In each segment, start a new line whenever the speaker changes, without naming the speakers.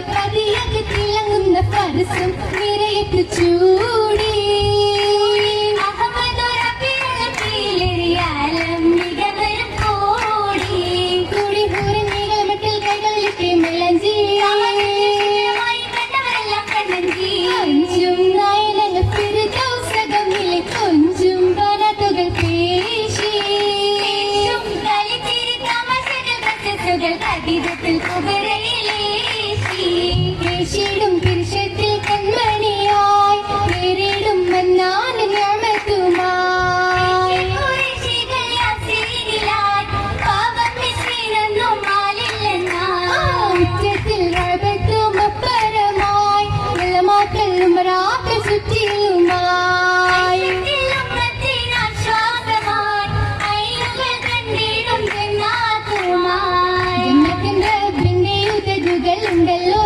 പതിയകെ തിളങ്ങുന്ന പരസ്യം നിറയത്ത് ചൂടി പുരുഷത്തിൽ കൺമണിയായി പേരിടും മന്നാൻ ഞാമത്തുമായി ഉച്ചത്തിൽ റബത്തും അപ്പരമായി വെള്ളമാക്കൽ ഉമറാക്ക ചുറ്റിലുമായി ഉണ്ടല്ലോ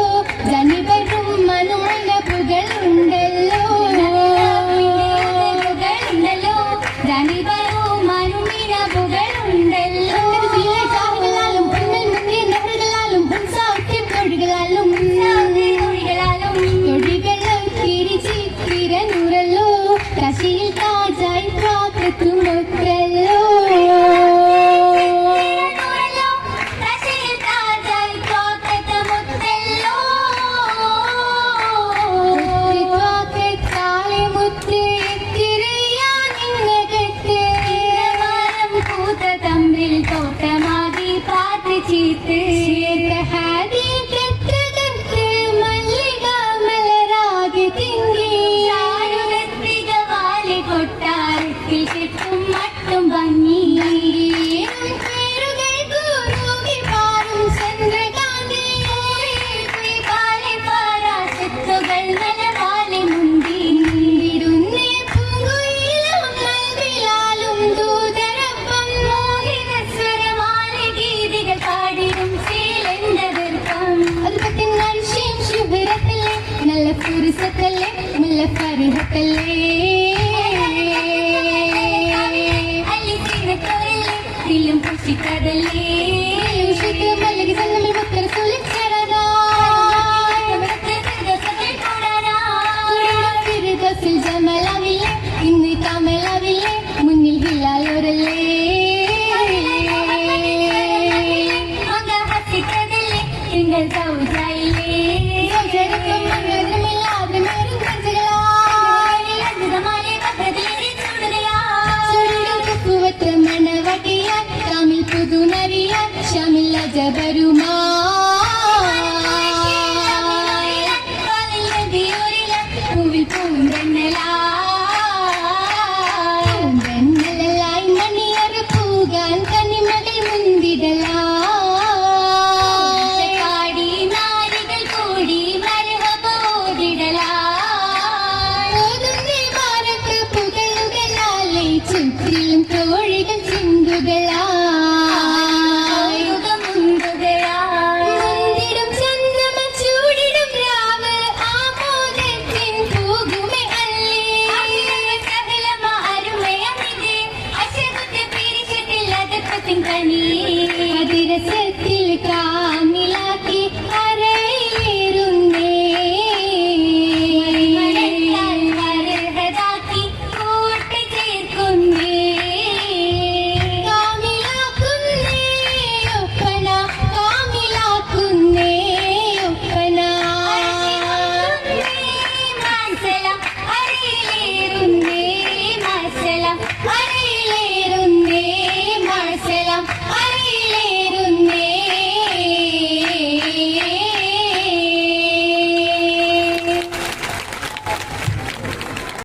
ജനിവരും മനുമനപ്പുകളുണ്ടല്ലോ ജനിവരും മനുമിനപ്പുകളുണ്ടല്ലോ ചാവുകളാലും പൊന്നൽ മുന്നിൽ നെഹറുകളാലും തൊഴികളാലും തൊഴികളും തിരിച്ച് തിരനൂറല്ലോ കശിയിൽ താജായി പ്രാകത്തുമൊക്കല്ലോ ഫുർസത്തല്ലേ മുല്ല ഫർഹത്തല്ലേ അലിസിനത്തോരല്ലേ ദിലും പുഷിക്കതല്ലേ ഉഷിക്ക് മല്ലി സന്നമിൽ മുത്തര സുലിച്ചറദാ ഫിർദൗസിൽ ജമലാവില്ലേ ഇന്ന് കമലാവില്ലേ മുന്നിൽ ഹിലാലോരല്ലേ മക ഹസിക്കതല്ലേ നിങ്ങൾ സൗജായില്ലേ സൗജരക്കും